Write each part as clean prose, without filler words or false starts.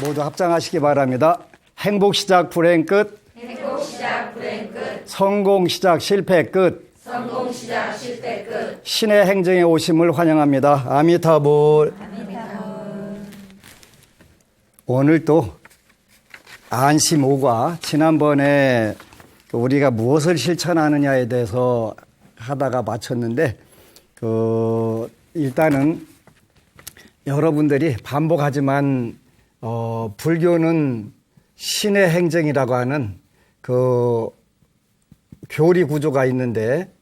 모두 합장하시기 바랍니다. 행복 시작 불행 끝. 행복 시작 불행 끝. 성공 시작 실패 끝. 성공 시작 실패 끝. 신의 행정에 오심을 환영합니다. 아미타불. 오늘 또 안심오과 지난번에 우리가 무엇을 실천하느냐에 대해서 하다가 마쳤는데 일단은 여러분들이 반복하지만 불교는 신의 행정이라고 하는 교리 구조가 있는데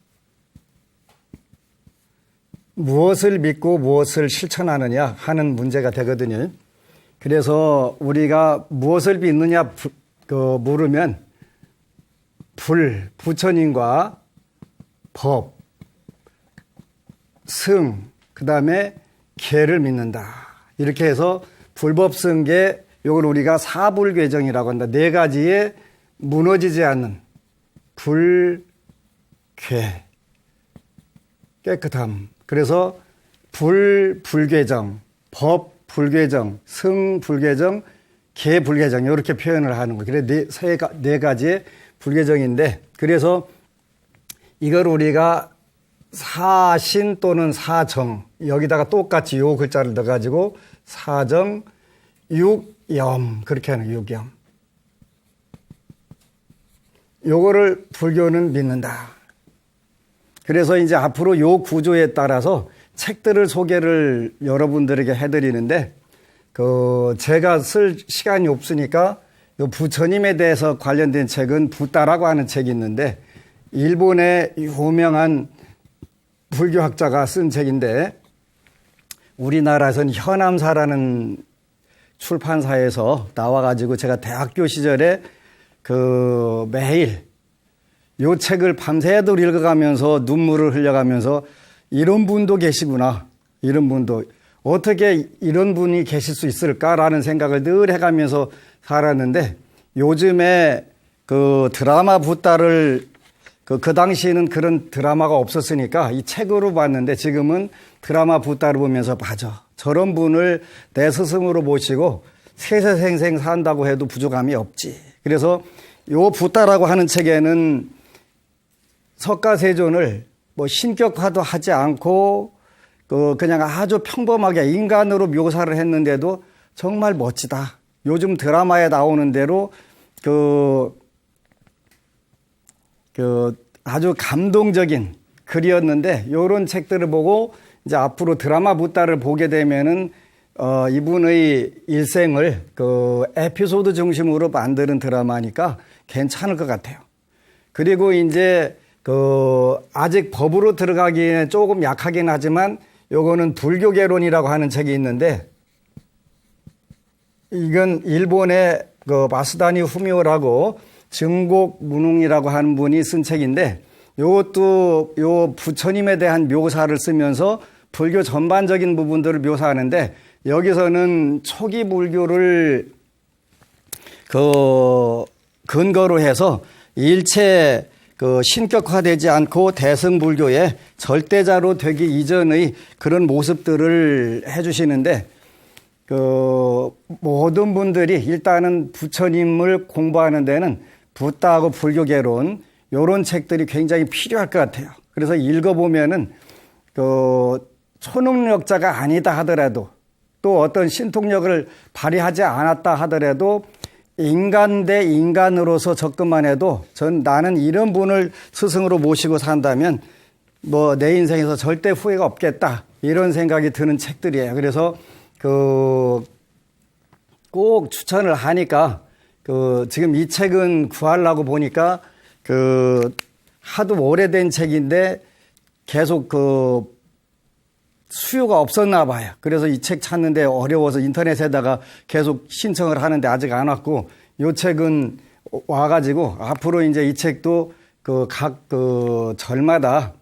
무엇을 믿고 무엇을 실천하느냐 하는 문제가 되거든요. 그래서 우리가 무엇을 믿느냐 물으면 부처님과 법, 승, 그 다음에 계를 믿는다. 이렇게 해서 불법승계, 이걸 우리가 사불괴정이라고 한다. 네 가지의 무너지지 않는 불괴, 깨끗함. 그래서 불괴정, 법 불괴정, 승 불괴정, 계 불괴정 이렇게 표현을 하는 거예요. 그래서 네 가지의 불괴정인데 그래서 이걸 우리가 사신 또는 사정 여기다가 똑같이 요 글자를 넣어가지고 사정, 육염 그렇게 하는 육염. 요거를 불교는 믿는다. 그래서 이제 앞으로 요 구조에 따라서 책들을 소개를 여러분들에게 해드리는데 제가 쓸 시간이 없으니까 요 부처님에 대해서 관련된 책은 붓다라고 하는 책이 있는데 일본의 유명한 불교학자가 쓴 책인데 우리나라에서는 현암사라는 출판사에서 나와가지고 제가 대학교 시절에 매일 요 책을 밤새도록 읽어가면서 눈물을 흘려가면서 이런 분도 계시구나. 이런 분도. 어떻게 이런 분이 계실 수 있을까라는 생각을 늘 해가면서 살았는데 요즘에 드라마 붓다를 그 당시에는 그런 드라마가 없었으니까 이 책으로 봤는데 지금은 드라마 붓다를 보면서 맞아. 저런 분을 내 스승으로 모시고 세세생생 산다고 해도 부족함이 없지. 그래서 요 붓다라고 하는 책에는 석가세존을 신격화도 하지 않고 그냥 아주 평범하게 인간으로 묘사를 했는데도 정말 멋지다. 요즘 드라마에 나오는 대로 아주 감동적인 글이었는데 이런 책들을 보고 이제 앞으로 드라마 붓다를 보게 되면은 이분의 일생을 에피소드 중심으로 만드는 드라마니까 괜찮을 것 같아요. 그리고 이제 아직 법으로 들어가기에는 조금 약하긴 하지만 요거는 불교개론이라고 하는 책이 있는데 이건 일본의 마스다니 후미오라고 증곡 문웅이라고 하는 분이 쓴 책인데 요것도 요 부처님에 대한 묘사를 쓰면서 불교 전반적인 부분들을 묘사하는데 여기서는 초기 불교를 근거로 해서 일체 신격화되지 않고 대승불교의 절대자로 되기 이전의 그런 모습들을 해주시는데 모든 분들이 일단은 부처님을 공부하는 데는 붓다하고 불교개론 이런 책들이 굉장히 필요할 것 같아요. 그래서 읽어보면은 초능력자가 아니다 하더라도 또 어떤 신통력을 발휘하지 않았다 하더라도 인간 대 인간으로서 접근만 해도 나는 이런 분을 스승으로 모시고 산다면 내 인생에서 절대 후회가 없겠다 이런 생각이 드는 책들이에요. 그래서 꼭 추천을 하니까 지금 이 책은 구하려고 보니까 하도 오래된 책인데 계속 수요가 없었나 봐요. 그래서 이 책 찾는데 어려워서 인터넷에다가 계속 신청을 하는데 아직 안 왔고 이 책은 와가지고 앞으로 이제 이 책도 각 절마다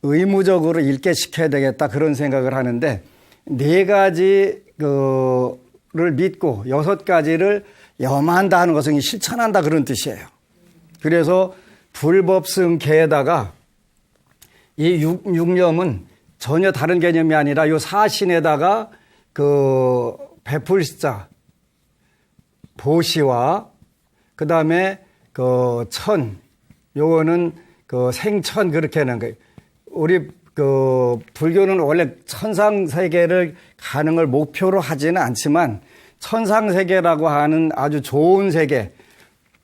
의무적으로 읽게 시켜야 되겠다 그런 생각을 하는데 네 가지를 믿고 6가지를 염한다 하는 것은 실천한다 그런 뜻이에요. 그래서 불법승계에다가 이 육념은 전혀 다른 개념이 아니라 요 사신에다가 베풀자 보시와 그 다음에 그 천, 요거는 그 생천 그렇게 하는 거예요. 우리 그 불교는 원래 천상 세계를 가는 걸 목표로 하지는 않지만 천상 세계라고 하는 아주 좋은 세계,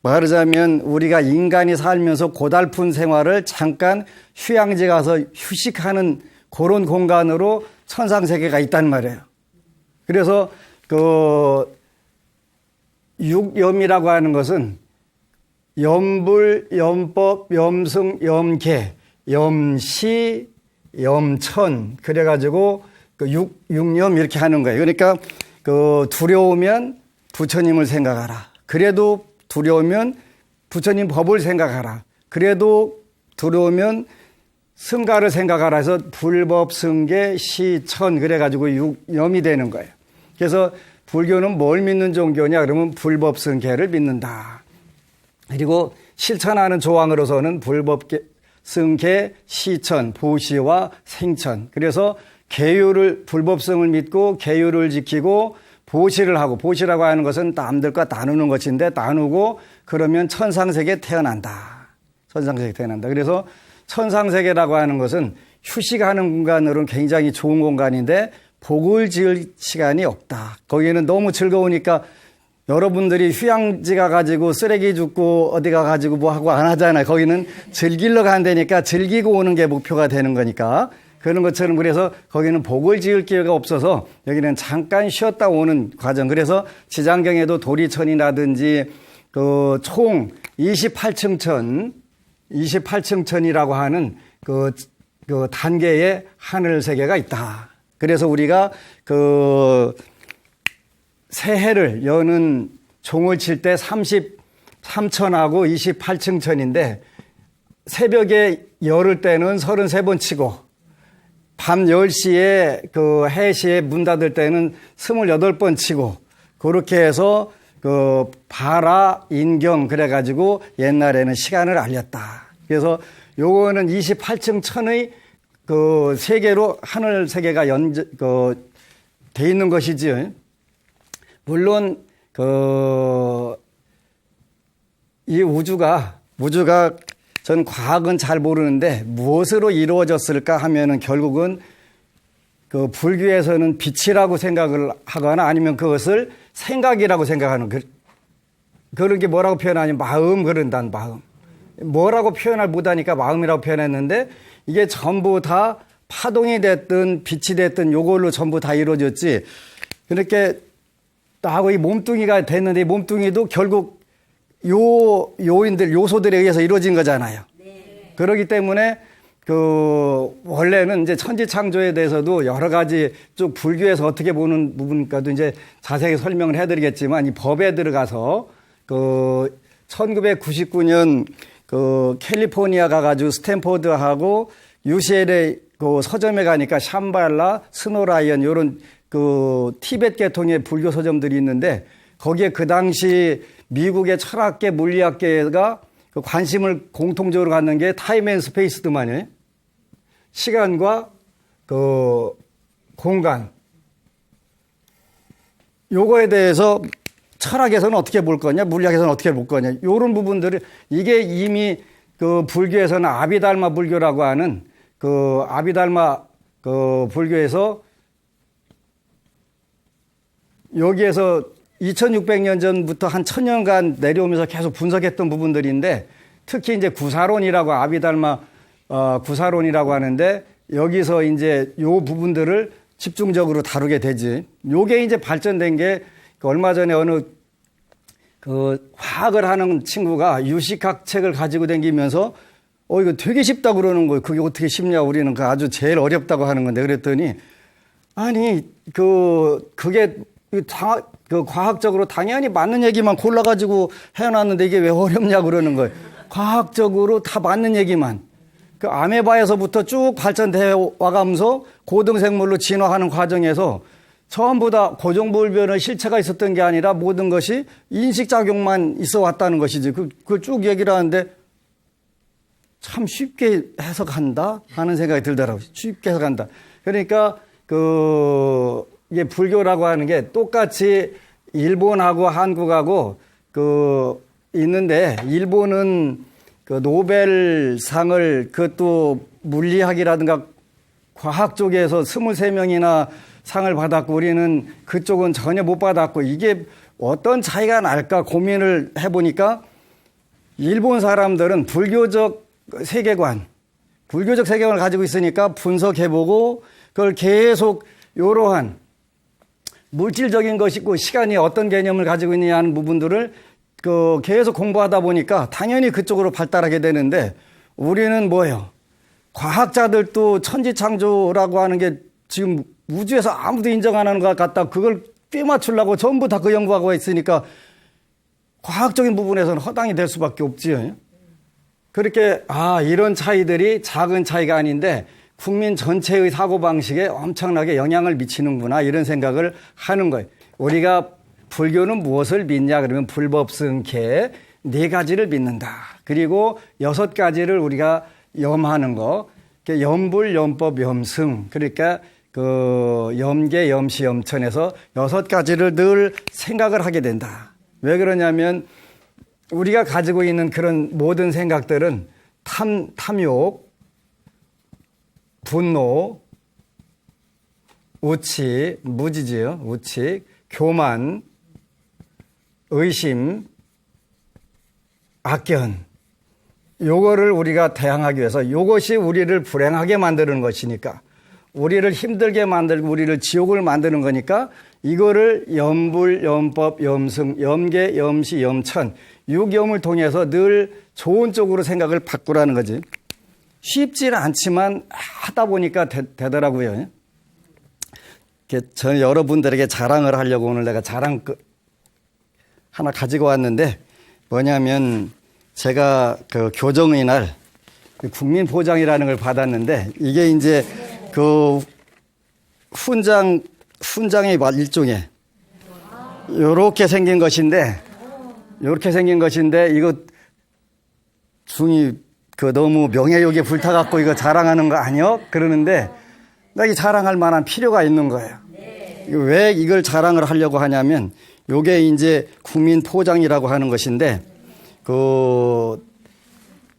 말하자면 우리가 인간이 살면서 고달픈 생활을 잠깐 휴양지 가서 휴식하는 그런 공간으로 천상 세계가 있단 말이에요. 그래서 그 육염이라고 하는 것은 염불, 염법, 염승, 염계, 염시, 염천 그래가지고 그 육염 이렇게 하는 거예요. 그러니까 그 두려우면 부처님을 생각하라. 그래도 두려우면 부처님 법을 생각하라. 그래도 두려우면 승가를 생각하라 해서 불법, 승계, 시천 그래가지고 육염이 되는 거예요. 그래서 불교는 뭘 믿는 종교냐 그러면 불법, 승계를 믿는다. 그리고 실천하는 조항으로서는 불법, 승계, 시천, 보시와 생천. 그래서 계율을 불법성을 믿고 계율을 지키고 보시를 하고 보시라고 하는 것은 남들과 나누는 것인데 나누고 그러면 천상세계에 태어난다. 천상세계에 태어난다. 그래서 천상세계라고 하는 것은 휴식하는 공간으로는 굉장히 좋은 공간인데 복을 지을 시간이 없다. 거기는 너무 즐거우니까 여러분들이 휴양지 가가지고 쓰레기 줍고 어디 가가지고 뭐 하고 안 하잖아요. 거기는 즐기러 간다니까 즐기고 오는 게 목표가 되는 거니까. 그런 것처럼 그래서 거기는 복을 지을 기회가 없어서 여기는 잠깐 쉬었다 오는 과정. 그래서 지장경에도 도리천이라든지 그 총 28층천, 28층천이라고 하는 그 단계의 하늘 세계가 있다. 그래서 우리가 그 새해를 여는 종을 칠 때 33천하고 28층천인데 새벽에 열을 때는 33번 치고 밤 10시에 그 해시에 문 닫을 때는 28번 치고 그렇게 해서 그 바라 인경 그래가지고 옛날에는 시간을 알렸다. 그래서 요거는 28층 천의 그 세계로 하늘 세계가 돼 있는 것이지. 물론 이 우주가 전 과학은 잘 모르는데 무엇으로 이루어졌을까 하면은 결국은 그 불교에서는 빛이라고 생각을 하거나 아니면 그것을 생각이라고 생각하는 그런 게 뭐라고 표현하냐면 마음 그런다는 마음. 뭐라고 표현을 못하니까 마음이라고 표현했는데 이게 전부 다 파동이 됐든 빛이 됐든 요걸로 전부 다 이루어졌지. 그렇게 나하고 이 몸뚱이가 됐는데 이 몸뚱이도 결국 요소들에 의해서 이루어진 거잖아요. 네. 그렇기 때문에 원래는 이제 천지창조에 대해서도 여러 가지 쭉 불교에서 어떻게 보는 부분까도 이제 자세히 설명을 해드리겠지만 이 법에 들어가서 1999년 캘리포니아 가가지고 스탠포드하고 UCLA 서점에 가니까 샴발라, 스노라이언 요런 티벳 계통의 불교 서점들이 있는데 거기에 그 당시 미국의 철학계, 물리학계가 관심을 공통적으로 갖는 게 타임 앤 스페이스더만요. 시간과 공간. 요거에 대해서 철학에서는 어떻게 볼 거냐, 물리학에서는 어떻게 볼 거냐. 요런 부분들을 이게 이미 불교에서는 아비달마 불교라고 하는 아비달마 불교에서 여기에서 2600년 전부터 한 1000년간 내려오면서 계속 분석했던 부분들인데 특히 이제 구사론이라고 아비달마 구사론이라고 하는데 여기서 이제 요 부분들을 집중적으로 다루게 되지. 요게 이제 발전된 게 얼마 전에 어느 화학을 하는 친구가 유식학 책을 가지고 다니면서 이거 되게 쉽다고 그러는 거예요. 그게 어떻게 쉽냐. 우리는 아주 제일 어렵다고 하는 건데 그랬더니 아니 그게 과학적으로 당연히 맞는 얘기만 골라가지고 해놨는데 이게 왜 어렵냐 그러는 거예요. 과학적으로 다 맞는 얘기만. 아메바에서부터 쭉 발전돼 와가면서 고등생물로 진화하는 과정에서 전부 다 고정불변의 실체가 있었던 게 아니라 모든 것이 인식작용만 있어 왔다는 것이지. 그걸 쭉 얘기를 하는데 참 쉽게 해석한다 하는 생각이 들더라고요. 쉽게 해석한다. 그러니까 이게 불교라고 하는 게 똑같이 일본하고 한국하고 있는데, 일본은 노벨상을 그것도 물리학이라든가 과학 쪽에서 23명이나 상을 받았고, 우리는 그쪽은 전혀 못 받았고, 이게 어떤 차이가 날까 고민을 해보니까, 일본 사람들은 불교적 세계관을 가지고 있으니까 분석해보고, 그걸 계속 이러한 물질적인 것이고 시간이 어떤 개념을 가지고 있느냐 하는 부분들을 계속 공부하다 보니까 당연히 그쪽으로 발달하게 되는데, 우리는 뭐예요? 과학자들도 천지창조라고 하는 게 지금 우주에서 아무도 인정 안 하는 것 같다. 그걸 꿰맞추려고 전부 다 그 연구하고 있으니까 과학적인 부분에서는 허당이 될 수밖에 없지요. 그렇게 이런 차이들이 작은 차이가 아닌데 국민 전체의 사고방식에 엄청나게 영향을 미치는구나, 이런 생각을 하는 거예요. 우리가 불교는 무엇을 믿냐 그러면 불법승계 4가지를 믿는다. 그리고 6가지를 우리가 염하는 거, 염불, 염법, 염승. 그러니까 염계, 염시, 염천에서 6가지를 늘 생각을 하게 된다. 왜 그러냐면 우리가 가지고 있는 그런 모든 생각들은 탐욕, 분노, 우치, 무지지요. 우치, 교만, 의심, 악견. 요거를 우리가 대항하기 위해서, 요것이 우리를 불행하게 만드는 것이니까, 우리를 힘들게 만들고 우리를 지옥을 만드는 거니까, 이거를 염불, 염법, 염승, 염계, 염시, 염천, 6염을 통해서 늘 좋은 쪽으로 생각을 바꾸라는 거지. 쉽지는 않지만 하다 보니까 되더라고요. 저 여러분들에게 자랑을 하려고 오늘 내가 자랑 하나 가지고 왔는데, 뭐냐면 제가 교정의 날 국민포장이라는 걸 받았는데, 이게 이제 훈장의 일종의 요렇게 생긴 것인데, 이거 중이 너무 명예욕에 불타갖고 이거 자랑하는 거 아니요? 그러는데 나 이 자랑할 만한 필요가 있는 거예요. 왜 이걸 자랑을 하려고 하냐면, 요게 이제 국민 포장이라고 하는 것인데,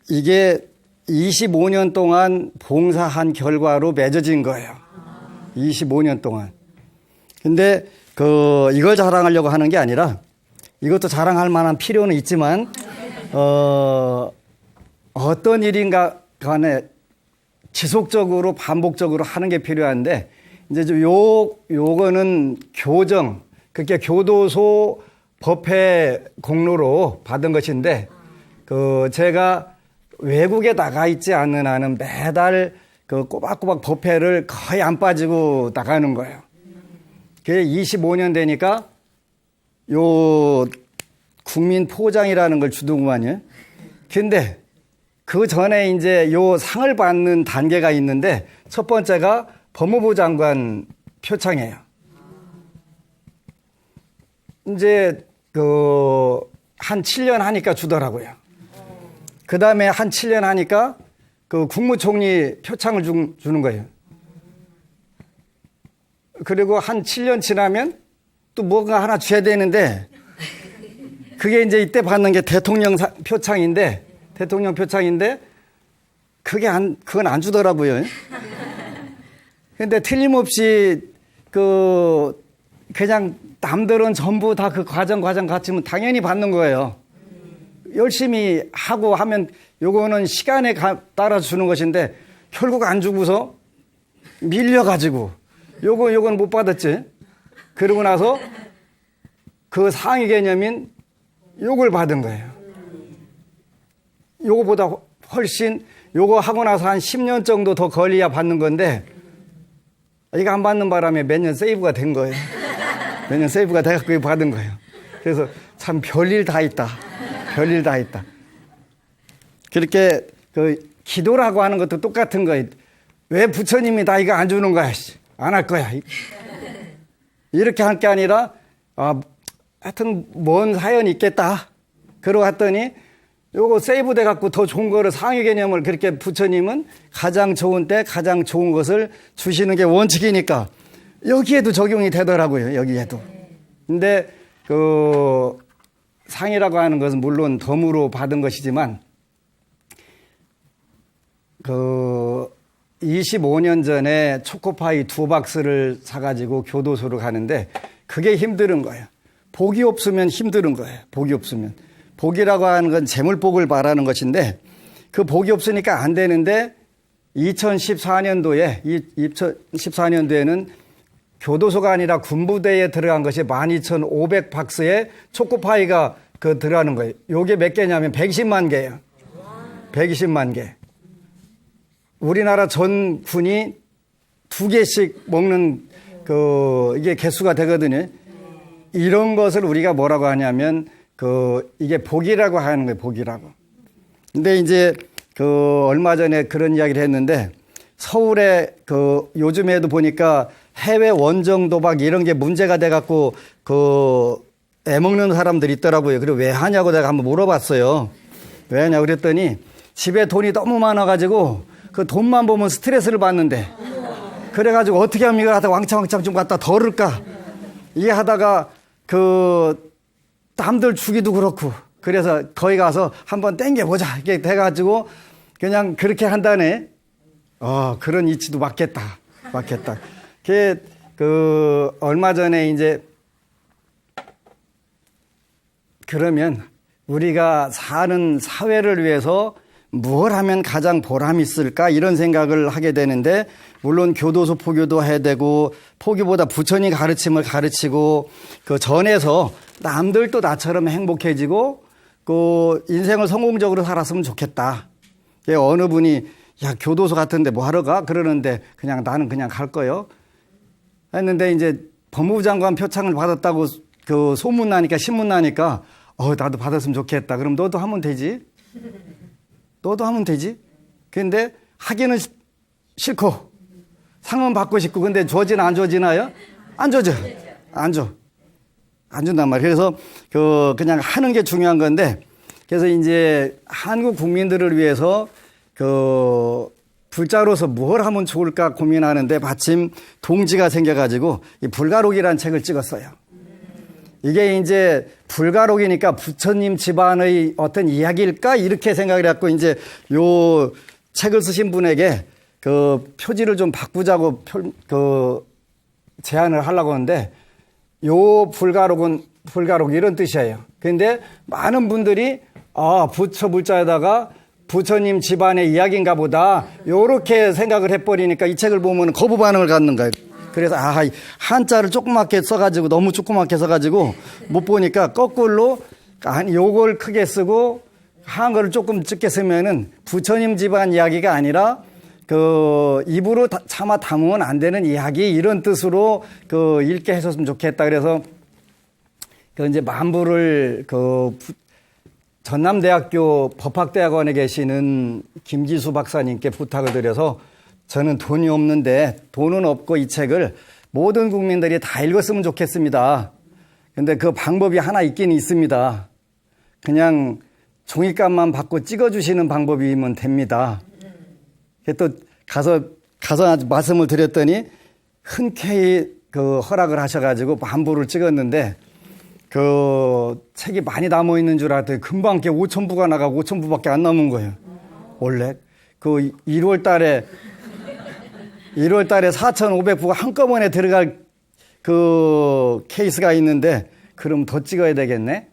이게 25년 동안 봉사한 결과로 맺어진 거예요. 25년 동안. 근데 이걸 자랑하려고 하는 게 아니라, 이것도 자랑할 만한 필요는 있지만, 어떤 일인가 간에 지속적으로 반복적으로 하는 게 필요한데, 이제 요거는 교정, 그게 교도소 법회 공로로 받은 것인데, 제가 외국에 나가 있지 않는 한은 매달 꼬박꼬박 법회를 거의 안 빠지고 나가는 거예요. 그게 25년 되니까 요 국민 포장이라는 걸 주더구만요. 근데 그 전에 이제 요 상을 받는 단계가 있는데, 첫 번째가 법무부 장관 표창이에요. 이제 한 7년 하니까 주더라고요. 그 다음에 한 7년 하니까 국무총리 표창을 주는 거예요. 그리고 한 7년 지나면 또 뭔가 하나 줘야 되는데, 그게 이제 이때 받는 게 대통령 표창인데, 그건 안 주더라고요. 근데 틀림없이 그냥 남들은 전부 다 그 과정 갖추면 당연히 받는 거예요. 열심히 하고 하면 요거는 시간에 따라 주는 것인데, 결국 안 주고서 밀려가지고 요건 못 받았지. 그러고 나서 그 상위 개념인 요걸 받은 거예요. 요거보다 훨씬, 요거 하고 나서 한 10년 정도 더 걸려야 받는 건데, 이거 안 받는 바람에 몇 년 세이브가 된 거예요. 몇 년 세이브가 돼갖고 받은 거예요. 그래서 참 별일 다 있다. 그렇게 기도라고 하는 것도 똑같은 거예요. 왜 부처님이 나 이거 안 주는 거야? 안 할 거야. 이렇게 할 게 아니라, 하여튼 뭔 사연이 있겠다. 그러고 갔더니 요거 세이브 돼갖고 더 좋은 거를, 상위 개념을 그렇게 부처님은 가장 좋은 때 가장 좋은 것을 주시는 게 원칙이니까 여기에도 적용이 되더라고요. 여기에도. 근데 그 상이라고 하는 것은 물론 덤으로 받은 것이지만 그 25년 전에 초코파이 2박스를 사가지고 교도소로 가는데 그게 힘든 거예요. 복이 없으면 힘든 거예요. 복이 없으면. 복이라고 하는 건 재물복을 말하는 것인데 그 복이 없으니까 안 되는데 2014년도에는 교도소가 아니라 군부대에 들어간 것이 12,500박스의 초코파이가 그 들어가는 거예요. 요게 몇 개냐면 120만 개예요. 120만 개. 우리나라 전 군이 2개씩 먹는 이게 개수가 되거든요. 이런 것을 우리가 뭐라고 하냐면 이게 복이라고 하는 거예요. 복이라고. 근데 이제 얼마 전에 그런 이야기를 했는데 서울에 요즘에도 보니까 해외 원정 도박 이런 게 문제가 돼 갖고 애먹는 사람들이 있더라고요. 그리고 왜 하냐고 내가 한번 물어봤어요. 왜 하냐고 그랬더니 집에 돈이 너무 많아 가지고 그 돈만 보면 스트레스를 받는데 그래 가지고 어떻게 하면 이걸 하다가 왕창 좀 갖다 덜을까? 이게 하다가 남들 주기도 그렇고 그래서 거기 가서 한번 땡겨보자 이렇게 돼가지고 그냥 그렇게 한다네. 그런 이치도 맞겠다. 얼마 전에 이제 그러면 우리가 사는 사회를 위해서 무엇 하면 가장 보람 있을까 이런 생각을 하게 되는데 물론 교도소 포교도 해야 되고 포교보다 부처님 가르침을 가르치고 그 전에서 남들도 나처럼 행복해지고 인생을 성공적으로 살았으면 좋겠다. 어느 분이 야 교도소 같은데 뭐 하러 가? 그러는데 나는 그냥 갈 거요. 했는데 이제 법무부 장관 표창을 받았다고 소문 나니까 신문 나니까 나도 받았으면 좋겠다. 그럼 너도 하면 되지. 근데 하기는 싫고 상은 받고 싶고 근데 줘지나 안 줘지나요? 안 줘져. 안 준단 말이에요. 그래서 그냥 하는 게 중요한 건데 그래서 이제 한국 국민들을 위해서 불자로서 뭘 하면 좋을까 고민하는데 마침 동지가 생겨가지고 이 불가록이라는 책을 찍었어요. 이게 이제 불가록이니까 부처님 집안의 어떤 이야기일까 이렇게 생각을 해갖고 이제 요 책을 쓰신 분에게 표지를 좀 바꾸자고 제안을 하려고 하는데 요 불가록 이런 뜻이에요. 그런데 많은 분들이 부처 불자에다가 부처님 집안의 이야기인가 보다 요렇게 생각을 해버리니까 이 책을 보면 거부 반응을 갖는 거예요. 그래서 한자를 조그맣게 써가지고 너무 조그맣게 써가지고 못 보니까 거꾸로 요걸 크게 쓰고 한글을 조금 적게 쓰면은 부처님 집안 이야기가 아니라 입으로 차마 담으면 안 되는 이야기 이런 뜻으로 읽게 해줬으면 좋겠다. 그래서 이제 만부를 전남대학교 법학대학원에 계시는 김지수 박사님께 부탁을 드려서 저는 돈이 없는데 돈은 없고 이 책을 모든 국민들이 다 읽었으면 좋겠습니다. 근데 그 방법이 하나 있긴 있습니다. 그냥 종이값만 받고 찍어주시는 방법이면 됩니다. 또 가서 말씀을 드렸더니 흔쾌히 허락을 하셔가지고 만부를 찍었는데 책이 많이 남아 있는 줄 알았더니 금방 5,000부가 나가고 5,000부밖에 안 남은 거예요. 원래 1월 달에 4,500부가 한꺼번에 들어갈 케이스가 있는데 그럼 더 찍어야 되겠네.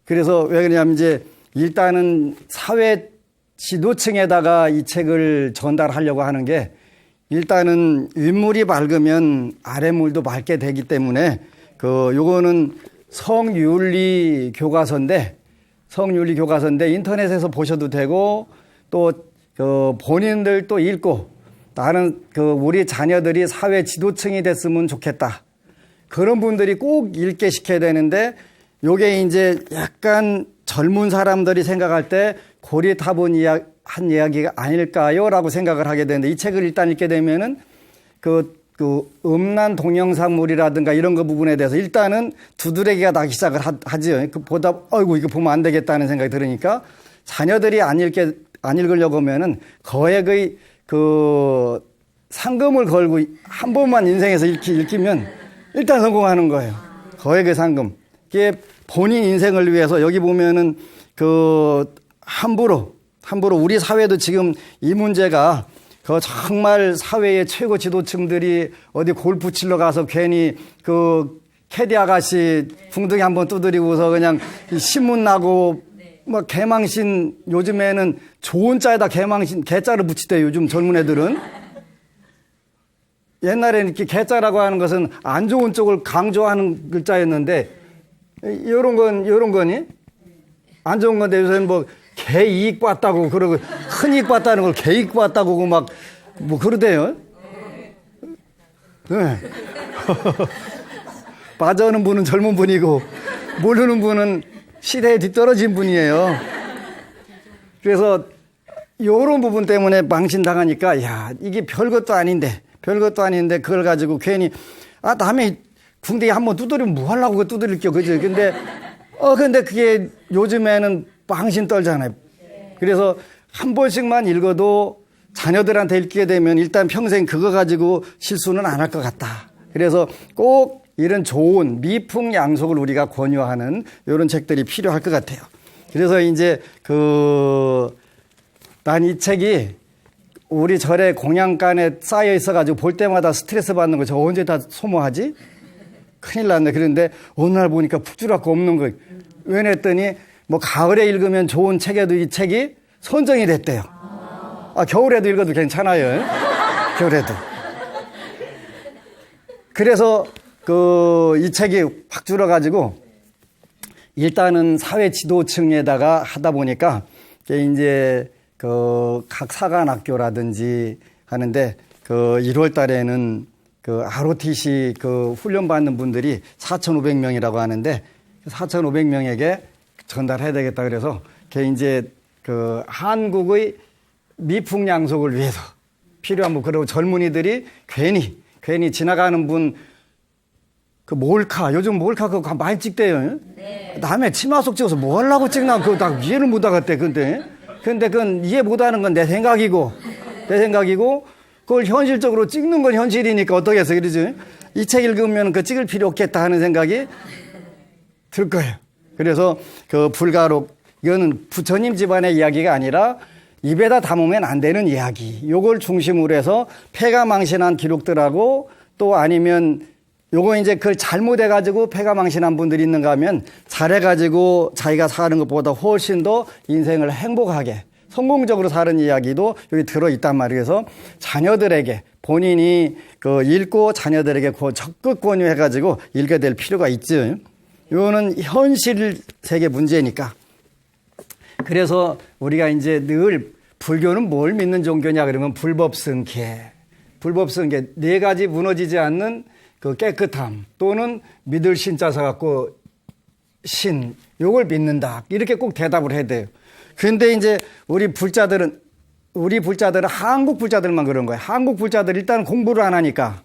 그래서 왜 그러냐면 이제 일단은 사회 지도층에다가 이 책을 전달하려고 하는 게 일단은 윗물이 맑으면 아랫물도 맑게 되기 때문에 요거는 성윤리 교과서인데 인터넷에서 보셔도 되고 또 본인들 또 읽고 나는 우리 자녀들이 사회 지도층이 됐으면 좋겠다. 그런 분들이 꼭 읽게 시켜야 되는데 요게 이제 약간 젊은 사람들이 생각할 때 고리타분 한 이야기가 아닐까요? 라고 생각을 하게 되는데 이 책을 일단 읽게 되면은 음란 동영상물이라든가 이런 거 부분에 대해서 일단은 두드러기가 나기 시작을 하죠. 보다 이거 보면 안 되겠다는 생각이 들으니까 자녀들이 안 읽으려고 하면은 거액의 상금을 걸고 한 번만 인생에서 읽히면 일단 성공하는 거예요. 거액의 상금. 이게 본인 인생을 위해서 여기 보면은 함부로 우리 사회도 지금 이 문제가 정말 사회의 최고 지도층들이 어디 골프 치러 가서 괜히 캐디 아가씨 붕둥이 한번 두드리고서 그냥 신문 나고 막 개망신, 요즘에는 좋은 자에다 개자를 붙이대, 요즘 젊은 애들은. 옛날에는 이렇게 개자라고 하는 것은 안 좋은 쪽을 강조하는 글자였는데, 요런 거니? 안 좋은 건데 요새는 개 이익 봤다고 그러고, 큰 이익 봤다는 걸 개 이익 봤다고 그러대요. 네. 빠져오는 분은 젊은 분이고, 모르는 분은 시대에 뒤떨어진 분이에요. 그래서 요런 부분 때문에 망신당하니까, 이게 별것도 아닌데 그걸 가지고 괜히, 남의 궁뎅이 한번 두드리면 뭐 하려고 그 두드릴 겨, 그죠? 근데 그게 요즘에는 망신 떨잖아요. 그래서 한 번씩만 읽어도 자녀들한테 읽게 되면 일단 평생 그거 가지고 실수는 안 할 것 같다. 그래서 꼭 이런 좋은 미풍양속을 우리가 권유하는 이런 책들이 필요할 것 같아요. 그래서 이제 난 이 책이 우리 절에 공양간에 쌓여 있어가지고 볼 때마다 스트레스 받는 거 저 언제 다 소모하지? 큰일 났네. 그런데 어느 날 보니까 푹 줄었고 없는 거예요. 왜 냈더니 가을에 읽으면 좋은 책에도 이 책이 선정이 됐대요. 겨울에도 읽어도 괜찮아요. 겨울에도. 그래서 이 책이 확 줄어가지고 일단은 사회 지도층에다가 하다 보니까 이제 각 사관학교라든지 하는데 1월 달에는 ROTC 훈련받는 분들이 4,500명이라고 하는데 4,500명에게 전달해야 되겠다 그래서 이제 한국의 미풍양속을 위해서 필요한 그리고 젊은이들이 괜히 지나가는 분 몰카, 요즘 몰카 그거 많이 찍대요. 네. 남의 치마 속 찍어서 뭐 하려고 찍나, 그거 다 이해를 못 하겠대, 근데 그건 이해 못 하는 건 내 생각이고, 그걸 현실적으로 찍는 건 현실이니까 어떻겠어, 그러지? 이 책 읽으면 찍을 필요 없겠다 하는 생각이 들 거예요. 그래서 불가록, 이거는 부처님 집안의 이야기가 아니라 입에다 담으면 안 되는 이야기. 요걸 중심으로 해서 폐가 망신한 기록들하고 또 아니면 요거 이제 그걸 잘못해가지고 폐가 망신한 분들이 있는가 하면 잘해가지고 자기가 사는 것보다 훨씬 더 인생을 행복하게 성공적으로 사는 이야기도 여기 들어있단 말이에요. 그래서 자녀들에게 본인이 읽고 자녀들에게 적극 권유해가지고 읽게 될 필요가 있죠. 요거는 현실 세계 문제니까. 그래서 우리가 이제 늘 불교는 뭘 믿는 종교냐 그러면 불법승계, 4가지 무너지지 않는 깨끗함 또는 믿을 신자서 갖고 요걸 믿는다. 이렇게 꼭 대답을 해야 돼요. 그런데 이제 우리 불자들은 한국 불자들만 그런 거예요. 한국 불자들 일단 공부를 안 하니까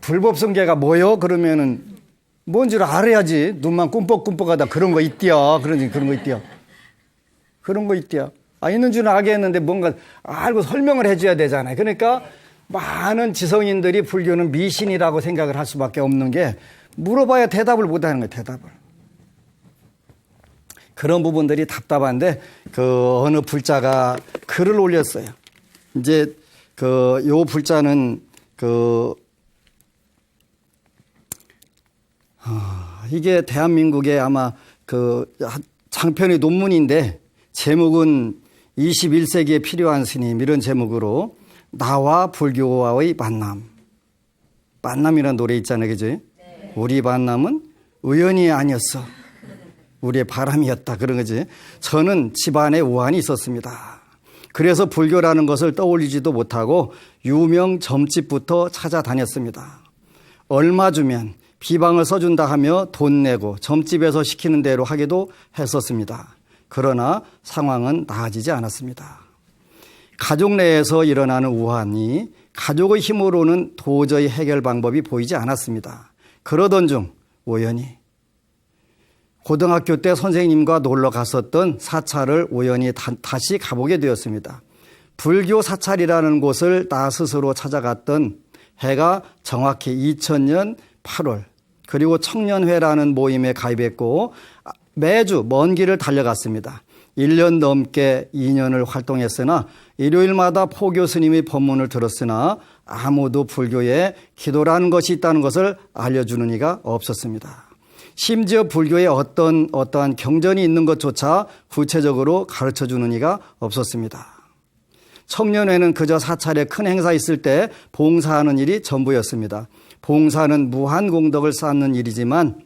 불법승계가 뭐요? 그러면은 뭔 줄 알아야지. 눈만 꿈뻑꿈뻑하다 그런 거 있디야. 그런 거 있디야. 있는 줄은 알겠는데 뭔가 알고 설명을 해줘야 되잖아요. 그러니까 많은 지성인들이 불교는 미신이라고 생각을 할 수밖에 없는 게 물어봐야 대답을 못 하는 거예요, 대답을. 그런 부분들이 답답한데 어느 불자가 글을 올렸어요. 이제 요 불자는 이게 대한민국의 아마 장편의 논문인데 제목은 21세기에 필요한 스님 이런 제목으로 나와 불교와의 만남이라는 노래 있잖아요. 그죠? 네. 우리 만남은 우연이 아니었어. 우리의 바람이었다. 그런 거지. 저는 집안에 우환이 있었습니다. 그래서 불교라는 것을 떠올리지도 못하고 유명 점집부터 찾아다녔습니다. 얼마 주면 비방을 써준다 하며 돈 내고 점집에서 시키는 대로 하기도 했었습니다. 그러나 상황은 나아지지 않았습니다. 가족 내에서 일어나는 우환이 가족의 힘으로는 도저히 해결 방법이 보이지 않았습니다. 그러던 중 우연히 고등학교 때 선생님과 놀러 갔었던 사찰을 우연히 다시 가보게 되었습니다. 불교 사찰이라는 곳을 나 스스로 찾아갔던 해가 정확히 2000년 8월 그리고 청년회라는 모임에 가입했고 매주 먼 길을 달려갔습니다. 1년 넘게 2년을 활동했으나 일요일마다 포교 스님의 법문을 들었으나 아무도 불교에 기도라는 것이 있다는 것을 알려주는 이가 없었습니다. 심지어 불교에 어떠한 경전이 있는 것조차 구체적으로 가르쳐주는 이가 없었습니다. 청년회는 그저 사찰에 큰 행사 있을 때 봉사하는 일이 전부였습니다. 봉사는 무한 공덕을 쌓는 일이지만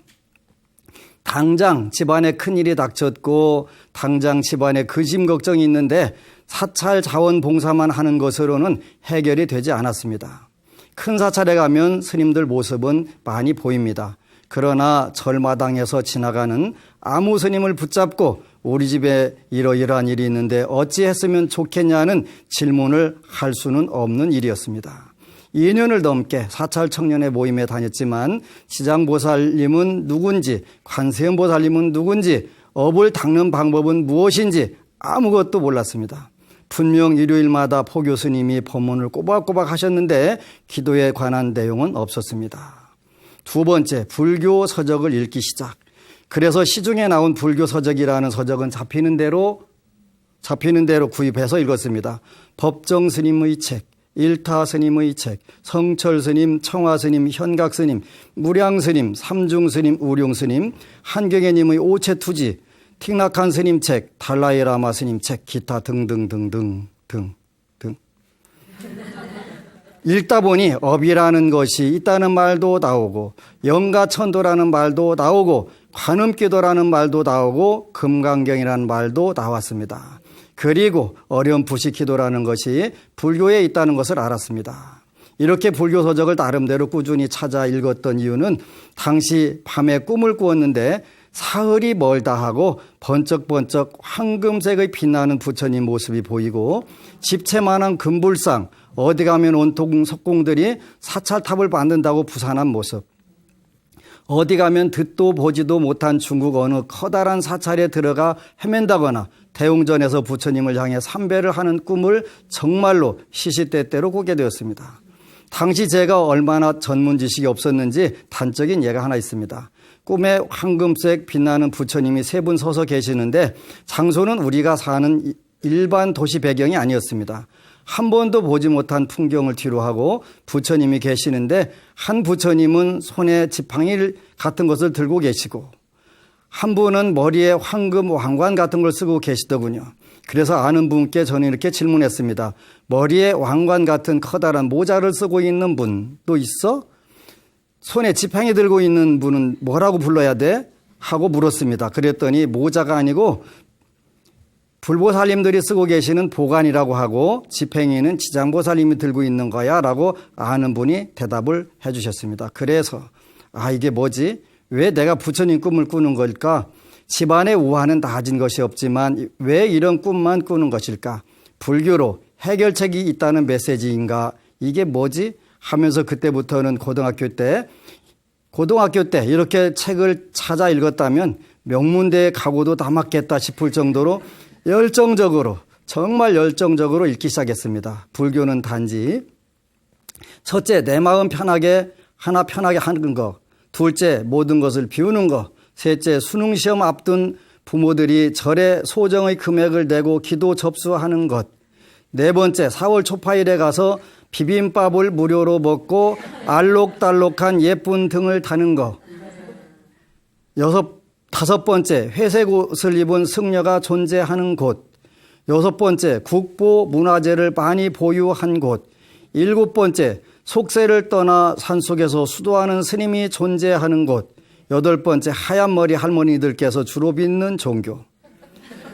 당장 집안에 큰일이 닥쳤고 당장 집안에 근심 걱정이 있는데 사찰 자원 봉사만 하는 것으로는 해결이 되지 않았습니다. 큰 사찰에 가면 스님들 모습은 많이 보입니다. 그러나 절마당에서 지나가는 아무 스님을 붙잡고 우리 집에 이러이러한 일이 있는데 어찌했으면 좋겠냐는 질문을 할 수는 없는 일이었습니다. 2년을 넘게 사찰 청년회 모임에 다녔지만 지장보살님은 누군지, 관세음보살님은 누군지, 업을 닦는 방법은 무엇인지 아무것도 몰랐습니다. 분명 일요일마다 포교 스님이 법문을 꼬박꼬박 하셨는데 기도에 관한 내용은 없었습니다. 두 번째, 불교 서적을 읽기 시작. 그래서 시중에 나온 불교 서적이라는 서적은 잡히는 대로 구입해서 읽었습니다. 법정 스님의 책, 일타 스님의 책, 성철 스님, 청화 스님, 현각 스님, 무량 스님, 삼중 스님, 우룡 스님, 한경애님의 오체투지, 틱낙한 스님 책, 달라이 라마 스님 책, 기타 등등등등. 읽다 보니 업이라는 것이 있다는 말도 나오고 영가천도라는 말도 나오고 관음기도라는 말도 나오고 금강경이라는 말도 나왔습니다. 그리고 어렴풋이 기도라는 것이 불교에 있다는 것을 알았습니다. 이렇게 불교 서적을 나름대로 꾸준히 찾아 읽었던 이유는 당시 밤에 꿈을 꾸었는데 사흘이 멀다 하고 번쩍번쩍 황금색의 빛나는 부처님 모습이 보이고 집채만한 금불상, 어디 가면 온통 석공들이 사찰탑을 만든다고 부산한 모습, 어디 가면 듣도 보지도 못한 중국 어느 커다란 사찰에 들어가 헤맨다거나 대웅전에서 부처님을 향해 삼배를 하는 꿈을 정말로 시시때때로 꾸게 되었습니다. 당시 제가 얼마나 전문 지식이 없었는지 단적인 예가 하나 있습니다. 꿈에 황금색 빛나는 부처님이 세 분 서서 계시는데 장소는 우리가 사는 일반 도시 배경이 아니었습니다. 한 번도 보지 못한 풍경을 뒤로하고 부처님이 계시는데 한 부처님은 손에 지팡이 같은 것을 들고 계시고 한 분은 머리에 황금 왕관 같은 걸 쓰고 계시더군요. 그래서 아는 분께 저는 이렇게 질문했습니다. 머리에 왕관 같은 커다란 모자를 쓰고 있는 분도 있어? 손에 지팡이 들고 있는 분은 뭐라고 불러야 돼? 하고 물었습니다. 그랬더니 모자가 아니고 불보살님들이 쓰고 계시는 보관이라고 하고 지팽이는 지장보살님이 들고 있는 거야 라고 아는 분이 대답을 해 주셨습니다. 그래서 이게 뭐지? 왜 내가 부처님 꿈을 꾸는 걸까? 집안의 우환은 나아진 것이 없지만 왜 이런 꿈만 꾸는 것일까? 불교로 해결책이 있다는 메시지인가? 이게 뭐지? 하면서 그때부터는 고등학교 때 이렇게 책을 찾아 읽었다면 명문대에 가고도 남았겠다 싶을 정도로 정말 열정적으로 읽기 시작했습니다. 불교는 단지 첫째, 내 마음 편하게 하는 것, 둘째, 모든 것을 비우는 것, 셋째, 수능시험 앞둔 부모들이 절에 소정의 금액을 내고 기도 접수하는 것, 네 번째, 4월 초파일에 가서 비빔밥을 무료로 먹고 알록달록한 예쁜 등을 다는 것, 다섯 번째, 회색 옷을 입은 승려가 존재하는 곳, 여섯 번째, 국보 문화재를 많이 보유한 곳, 일곱 번째, 속세를 떠나 산속에서 수도하는 스님이 존재하는 곳, 여덟 번째, 하얀 머리 할머니들께서 주로 믿는 종교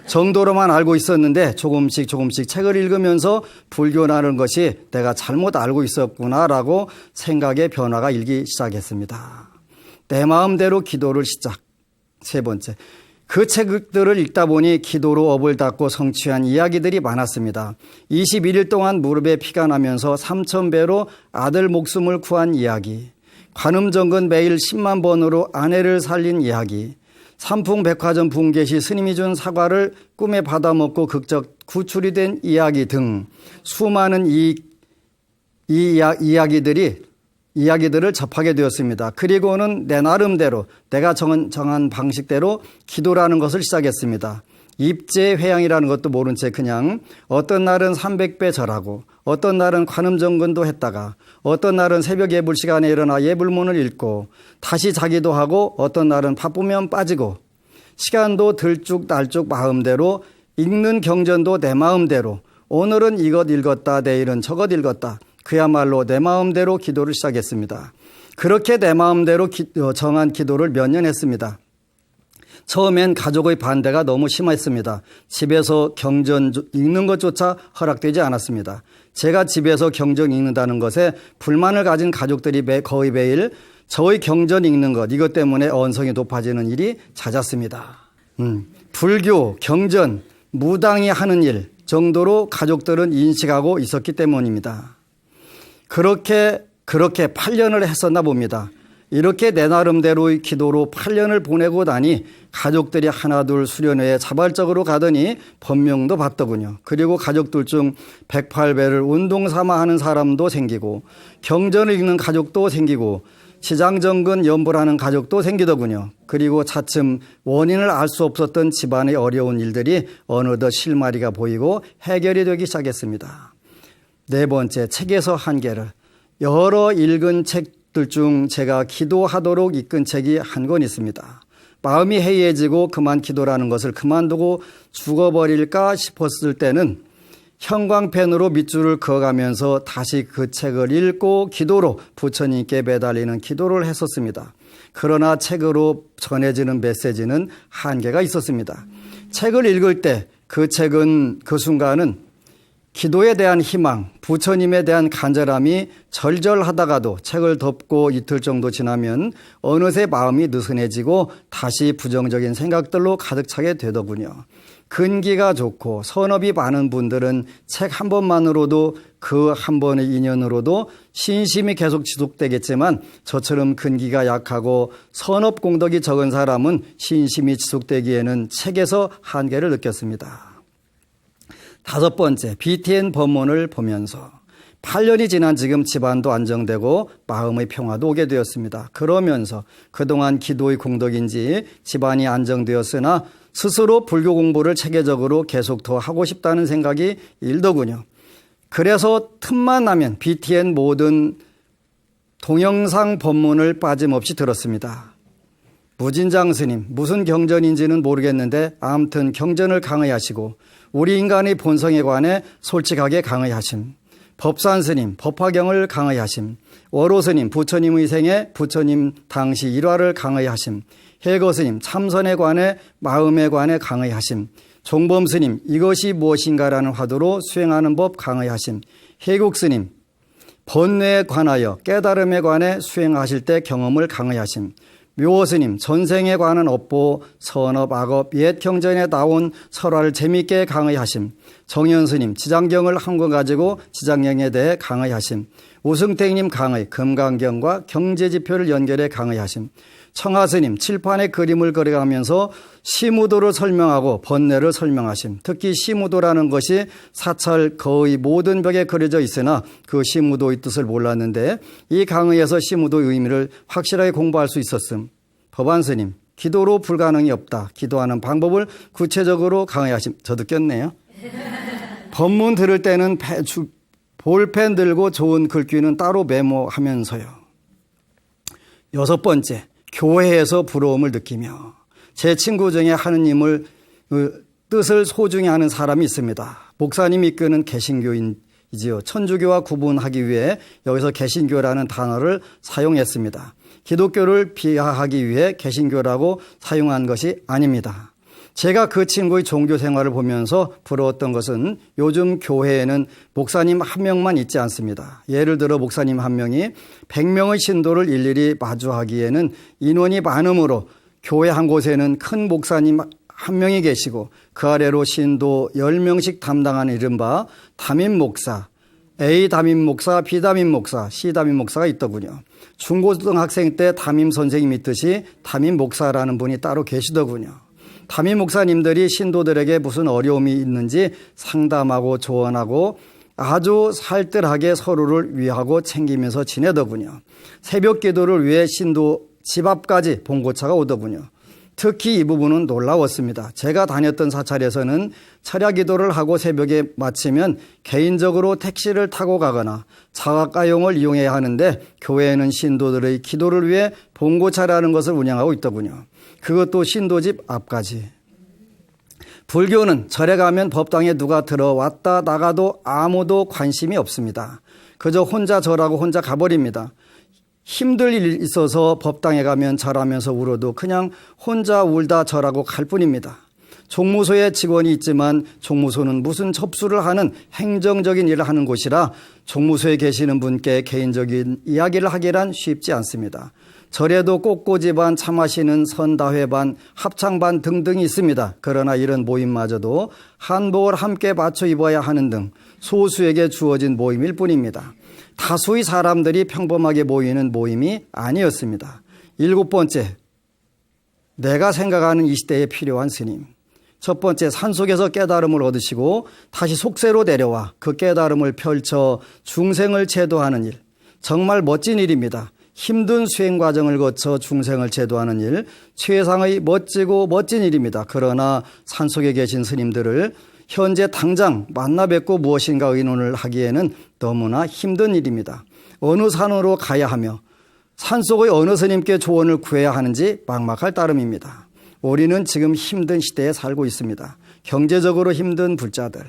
정도로만 알고 있었는데 조금씩 책을 읽으면서 불교라는 것이 내가 잘못 알고 있었구나라고 생각의 변화가 일기 시작했습니다. 내 마음대로 기도를 시작. 세 번째, 그 책들을 읽다 보니 기도로 업을 닦고 성취한 이야기들이 많았습니다. 21일 동안 무릎에 피가 나면서 3,000배로 아들 목숨을 구한 이야기, 관음정근 매일 10만 번으로 아내를 살린 이야기, 삼풍백화점 붕괴 시 스님이 준 사과를 꿈에 받아먹고 극적 구출이 된 이야기 등 수많은 이야기들을 접하게 되었습니다. 그리고는 내 나름대로 내가 정한 방식대로 기도라는 것을 시작했습니다. 입제회양이라는 것도 모른 채 그냥 어떤 날은 300배 절하고 어떤 날은 관음정근도 했다가 어떤 날은 새벽 예불 시간에 일어나 예불문을 읽고 다시 자기도 하고 어떤 날은 바쁘면 빠지고 시간도 들쭉날쭉 마음대로 읽는 경전도 내 마음대로 오늘은 이것 읽었다 내일은 저것 읽었다 그야말로 내 마음대로 기도를 시작했습니다. 그렇게 내 마음대로 정한 기도를 몇 년 했습니다. 처음엔 가족의 반대가 너무 심했습니다. 집에서 경전 읽는 것조차 허락되지 않았습니다. 제가 집에서 경전 읽는다는 것에 불만을 가진 가족들이 거의 매일 저의 경전 읽는 것 이것 때문에 언성이 높아지는 일이 잦았습니다. 불교, 경전, 무당이 하는 일 정도로 가족들은 인식하고 있었기 때문입니다. 그렇게 8년을 했었나 봅니다. 이렇게 내 나름대로의 기도로 8년을 보내고 나니 가족들이 하나둘 수련회에 자발적으로 가더니 법명도 받더군요. 그리고 가족들 중 108배를 운동 삼아 하는 사람도 생기고 경전을 읽는 가족도 생기고 지장정근 연불하는 가족도 생기더군요. 그리고 차츰 원인을 알 수 없었던 집안의 어려운 일들이 어느덧 실마리가 보이고 해결이 되기 시작했습니다. 네 번째, 책에서 한계를. 여러 읽은 책들 중 제가 기도하도록 이끈 책이 한 권 있습니다. 마음이 해이해지고 그만 기도라는 것을 그만두고 죽어버릴까 싶었을 때는 형광펜으로 밑줄을 그어가면서 다시 그 책을 읽고 기도로 부처님께 매달리는 기도를 했었습니다. 그러나 책으로 전해지는 메시지는 한계가 있었습니다. 책을 읽을 때 그 순간은 기도에 대한 희망, 부처님에 대한 간절함이 절절하다가도 책을 덮고 이틀 정도 지나면 어느새 마음이 느슨해지고 다시 부정적인 생각들로 가득 차게 되더군요. 근기가 좋고 선업이 많은 분들은 책 한 번만으로도 그 한 번의 인연으로도 신심이 계속 지속되겠지만 저처럼 근기가 약하고 선업 공덕이 적은 사람은 신심이 지속되기에는 책에서 한계를 느꼈습니다. 다섯 번째, BTN 법문을 보면서 8년이 지난 지금 집안도 안정되고 마음의 평화도 오게 되었습니다. 그러면서 그동안 기도의 공덕인지 집안이 안정되었으나 스스로 불교 공부를 체계적으로 계속 더 하고 싶다는 생각이 일더군요. 그래서 틈만 나면 BTN 모든 동영상 법문을 빠짐없이 들었습니다. 무진장 스님, 무슨 경전인지는 모르겠는데 아무튼 경전을 강의하시고 우리 인간의 본성에 관해 솔직하게 강의하심. 법산 스님, 법화경을 강의하심. 월호 스님, 부처님의 생애, 부처님 당시 일화를 강의하심. 해거 스님, 참선에 관해 마음에 관해 강의하심. 종범 스님, 이것이 무엇인가라는 화두로 수행하는 법 강의하심. 해국 스님, 번뇌에 관하여 깨달음에 관해 수행하실 때 경험을 강의하심. 묘호 스님, 전생에 관한 업보, 선업, 악업, 옛 경전에 나온 설화를 재미있게 강의하심. 정현 스님, 지장경을 한 권 가지고 지장경에 대해 강의하심. 우승택님 강의, 금강경과 경제지표를 연결해 강의하심. 청하 스님, 칠판에 그림을 그려가면서 시무도를 설명하고 번뇌를 설명하심. 특히 시무도라는 것이 사찰 거의 모든 벽에 그려져 있으나 그 시무도의 뜻을 몰랐는데 이 강의에서 시무도의 의미를 확실하게 공부할 수 있었음. 법안 스님, 기도로 불가능이 없다. 기도하는 방법을 구체적으로 강의하심. 저도 꼈네요. 법문 들을 때는 볼펜 들고 좋은 글귀는 따로 메모하면서요. 여섯 번째, 교회에서 부러움을 느끼며 제 친구 중에 하느님을 뜻을 소중히 하는 사람이 있습니다. 목사님이 이끄는 개신교인이지요. 천주교와 구분하기 위해 여기서 개신교라는 단어를 사용했습니다. 기독교를 비하하기 위해 개신교라고 사용한 것이 아닙니다. 제가 그 친구의 종교 생활을 보면서 부러웠던 것은 요즘 교회에는 목사님 한 명만 있지 않습니다. 예를 들어 목사님 한 명이 100명의 신도를 일일이 마주하기에는 인원이 많으므로 교회 한 곳에는 큰 목사님 한 명이 계시고 그 아래로 신도 10명씩 담당하는 이른바 담임 목사, A 담임 목사, B 담임 목사, C 담임 목사가 있더군요. 중고등학생 때 담임 선생님 있듯이 담임 목사라는 분이 따로 계시더군요. 담임 목사님들이 신도들에게 무슨 어려움이 있는지 상담하고 조언하고 아주 살뜰하게 서로를 위하고 챙기면서 지내더군요. 새벽 기도를 위해 신도 집 앞까지 봉고차가 오더군요. 특히 이 부분은 놀라웠습니다. 제가 다녔던 사찰에서는 철야 기도를 하고 새벽에 마치면 개인적으로 택시를 타고 가거나 자가용을 이용해야 하는데 교회에는 신도들의 기도를 위해 봉고차라는 것을 운영하고 있더군요. 그것도 신도집 앞까지. 불교는 절에 가면 법당에 누가 들어왔다 나가도 아무도 관심이 없습니다. 그저 혼자 절하고 혼자 가버립니다. 힘들 일 있어서 법당에 가면 절하면서 울어도 그냥 혼자 울다 절하고 갈 뿐입니다. 종무소에 직원이 있지만 종무소는 무슨 접수를 하는 행정적인 일을 하는 곳이라 종무소에 계시는 분께 개인적인 이야기를 하기란 쉽지 않습니다. 절에도 꽃꽂이반, 차 마시는 선다회반, 합창반 등등이 있습니다. 그러나 이런 모임마저도 한복을 함께 맞춰 입어야 하는 등 소수에게 주어진 모임일 뿐입니다. 다수의 사람들이 평범하게 모이는 모임이 아니었습니다. 7번째, 내가 생각하는 이 시대에 필요한 스님. 첫 번째, 산속에서 깨달음을 얻으시고 다시 속세로 내려와 그 깨달음을 펼쳐 중생을 제도하는 일. 정말 멋진 일입니다. 힘든 수행 과정을 거쳐 중생을 제도하는 일, 최상의 멋지고 멋진 일입니다. 그러나 산속에 계신 스님들을 현재 당장 만나 뵙고 무엇인가 의논을 하기에는 너무나 힘든 일입니다. 어느 산으로 가야 하며 산속의 어느 스님께 조언을 구해야 하는지 막막할 따름입니다. 우리는 지금 힘든 시대에 살고 있습니다. 경제적으로 힘든 불자들,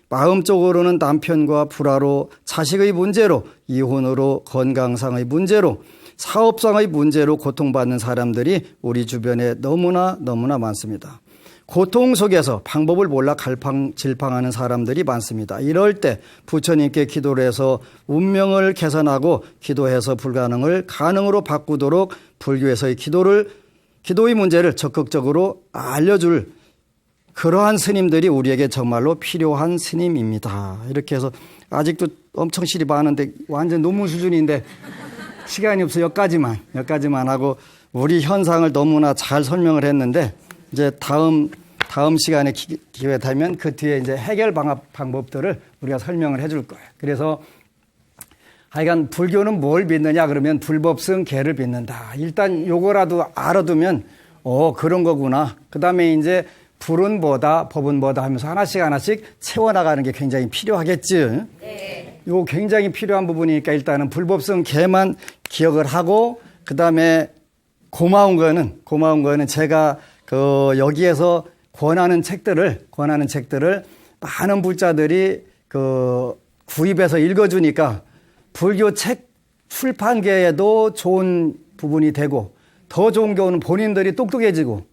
마음적으로는 남편과 불화로, 자식의 문제로, 이혼으로, 건강상의 문제로, 사업상의 문제로 고통받는 사람들이 우리 주변에 너무나 많습니다. 고통 속에서 방법을 몰라 갈팡질팡하는 사람들이 많습니다. 이럴 때 부처님께 기도를 해서 운명을 개선하고 기도해서 불가능을 가능으로 바꾸도록 불교에서의 기도의 문제를 적극적으로 알려줄 그러한 스님들이 우리에게 정말로 필요한 스님입니다. 이렇게 해서 아직도 엄청 시리 많은데 완전 논문 수준인데 시간이 없어 여기까지만 하고 우리 현상을 너무나 잘 설명을 했는데 이제 다음 시간에 기회 되면 그 뒤에 이제 해결 방법들을 우리가 설명을 해줄 거예요. 그래서 하여간 불교는 뭘 믿느냐 그러면 불법성 개를 믿는다. 일단 요거라도 알아두면 그런 거구나. 그다음에 이제 불은 뭐다, 법은 뭐다 하면서 하나씩 채워나가는 게 굉장히 필요하겠지. 네. 이거 굉장히 필요한 부분이니까 일단은 불법성 개만 기억을 하고 그다음에 고마운 거는 제가 여기에서 권하는 책들을 많은 불자들이 구입해서 읽어주니까 불교 책 출판계에도 좋은 부분이 되고 더 좋은 경우는 본인들이 똑똑해지고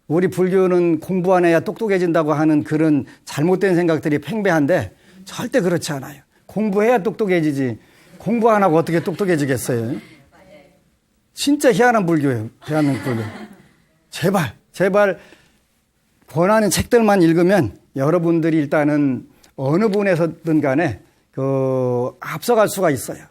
우리 불교는 공부 안 해야 똑똑해진다고 하는 그런 잘못된 생각들이 팽배한데 절대 그렇지 않아요. 공부해야 똑똑해지지 공부 안 하고 어떻게 똑똑해지겠어요. 진짜 희한한 불교예요. 희한한 불교. 제발 권하는 책들만 읽으면 여러분들이 일단은 어느 분에서든 간에 앞서갈 수가 있어요.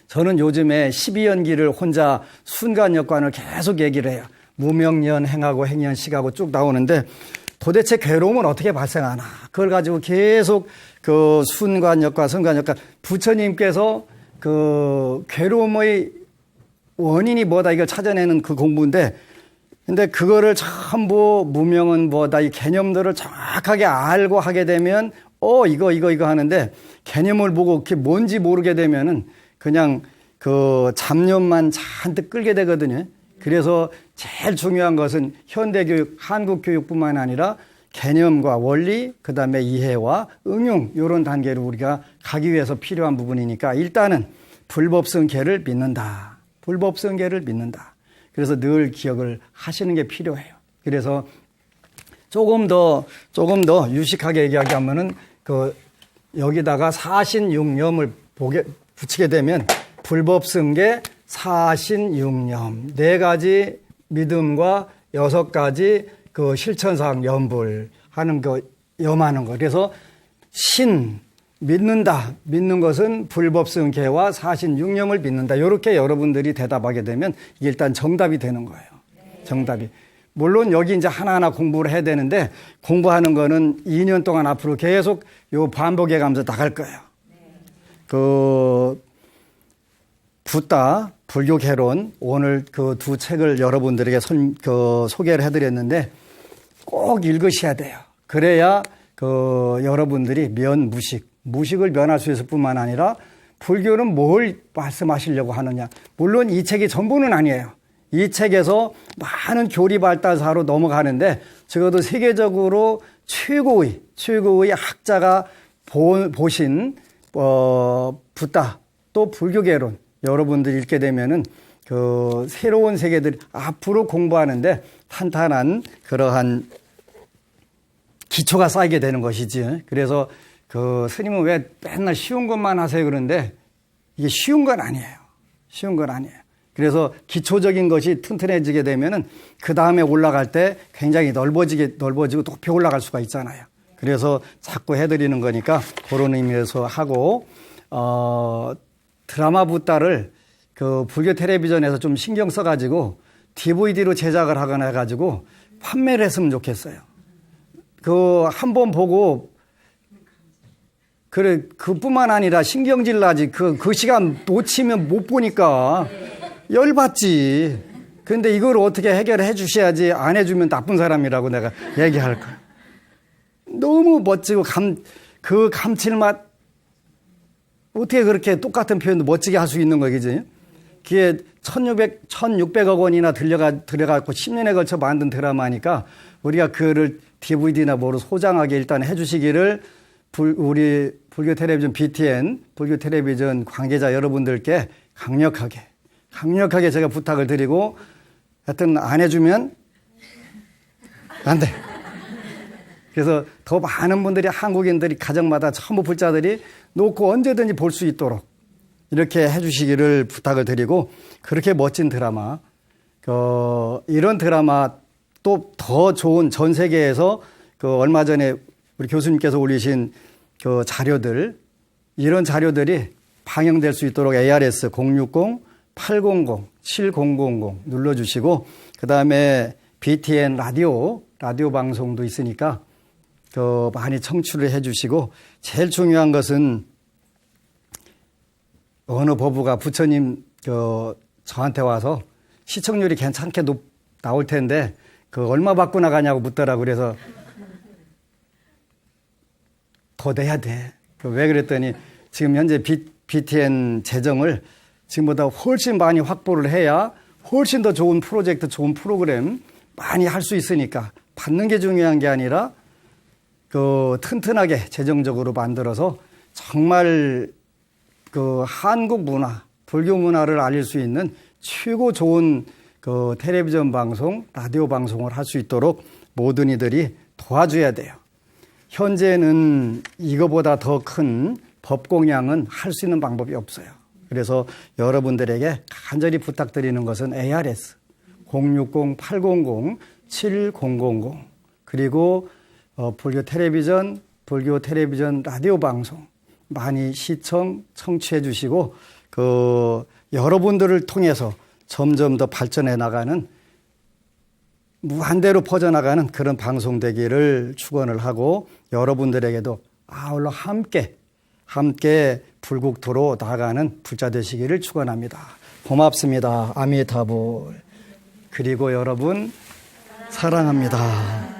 저는 요즘에 12연기를 혼자 순간역관을 계속 얘기를 해요. 무명년, 행하고 행년, 식하고 쭉 나오는데 도대체 괴로움은 어떻게 발생하나. 그걸 가지고 계속 순간역관 부처님께서 괴로움의 원인이 뭐다 이걸 찾아내는 그 공부인데 근데 그거를 전부 무명은 뭐다 이 개념들을 정확하게 알고 하게 되면 이거 하는데 개념을 보고 그게 뭔지 모르게 되면은 그냥 잡념만 잔뜩 끌게 되거든요. 그래서 제일 중요한 것은 현대교육, 한국교육뿐만 아니라 개념과 원리, 그 다음에 이해와 응용 이런 단계로 우리가 가기 위해서 필요한 부분이니까 일단은 불법성계를 믿는다. 그래서 늘 기억을 하시는 게 필요해요. 그래서 조금 더 유식하게 얘기하자면은 여기다가 사신육념을 붙이게 되면 불법성계, 사신육념 4가지 믿음과 6가지 실천사항 염불하는 염하는 거. 그래서 믿는 것은 불법성계와 사신육념을 믿는다. 이렇게 여러분들이 대답하게 되면 이게 일단 정답이 되는 거예요. 정답이. 물론 여기 이제 하나하나 공부를 해야 되는데 공부하는 거는 2년 동안 앞으로 계속 요 반복해 가면서 나갈 거예요. 그 붓다 불교 개론 오늘 그 두 책을 여러분들에게 소개를 해드렸는데 꼭 읽으셔야 돼요. 그래야 그 여러분들이 무식을 면할 수 있을 뿐만 아니라 불교는 뭘 말씀하시려고 하느냐. 물론 이 책이 전부는 아니에요. 이 책에서 많은 교리 발달사로 넘어가는데 적어도 세계적으로 최고의 학자가 보신 붓다 또 불교 개론 여러분들이 읽게 되면은 그 새로운 세계들이 앞으로 공부하는데 탄탄한 그러한 기초가 쌓이게 되는 것이지. 그래서 그 스님은 왜 맨날 쉬운 것만 하세요 그러는데 이게 쉬운 건 아니에요. 쉬운 건 아니에요. 그래서 기초적인 것이 튼튼해지게 되면은 그 다음에 올라갈 때 굉장히 넓어지고 높이 올라갈 수가 있잖아요. 그래서 자꾸 해드리는 거니까 그런 의미에서 하고, 드라마 붓다를 그 불교 텔레비전에서 좀 신경 써가지고 DVD로 제작을 하거나 해가지고 판매를 했으면 좋겠어요. 그 한 번 보고 그래 그뿐만 아니라 신경질 나지. 그 시간 놓치면 못 보니까 열받지. 그런데 이걸 어떻게 해결해 주셔야지. 안 해주면 나쁜 사람이라고 내가 얘기할 거야. 너무 멋지고 그 감칠맛 어떻게 그렇게 똑같은 표현도 멋지게 할 수 있는 거겠지? 그게 1600억 원이나 들여갖고 10년에 걸쳐 만든 드라마니까 우리가 그를 DVD나 뭐로 소장하게 일단 해주시기를 우리 불교 텔레비전 BTN, 불교 텔레비전 관계자 여러분들께 강력하게 제가 부탁을 드리고 하여튼 안 해주면 안 돼. 그래서 더 많은 분들이 한국인들이 가정마다 전부 불자들이 놓고 언제든지 볼 수 있도록 이렇게 해주시기를 부탁을 드리고 그렇게 멋진 드라마 이런 드라마 또 더 좋은 전 세계에서 그 얼마 전에 우리 교수님께서 올리신 그 자료들 이런 자료들이 방영될 수 있도록 ARS 060-800-7000 눌러주시고 그 다음에 BTN 라디오 방송도 있으니까 많이 청취를 해주시고 제일 중요한 것은 어느 법우가 부처님 저한테 와서 시청률이 괜찮게 나올 텐데 얼마 받고 나가냐고 묻더라고. 그래서 더 내야 돼. 왜 그랬더니 지금 현재 BTN 재정을 지금보다 훨씬 많이 확보를 해야 훨씬 더 좋은 프로젝트, 좋은 프로그램 많이 할 수 있으니까 받는 게 중요한 게 아니라 튼튼하게 재정적으로 만들어서 정말 한국 문화, 불교 문화를 알릴 수 있는 최고 좋은 텔레비전 방송, 라디오 방송을 할 수 있도록 모든 이들이 도와줘야 돼요. 현재는 이거보다 더 큰 법 공양은 할 수 있는 방법이 없어요. 그래서 여러분들에게 간절히 부탁드리는 것은 ARS 060-800-7000 그리고 불교 텔레비전 라디오 방송 많이 청취해 주시고 여러분들을 통해서 점점 더 발전해 나가는 무한대로 퍼져나가는 그런 방송 되기를 축원을 하고 여러분들에게도 아울러 함께 불국토로 나아가는 불자 되시기를 축원합니다. 고맙습니다. 아미타불. 그리고 여러분 사랑합니다.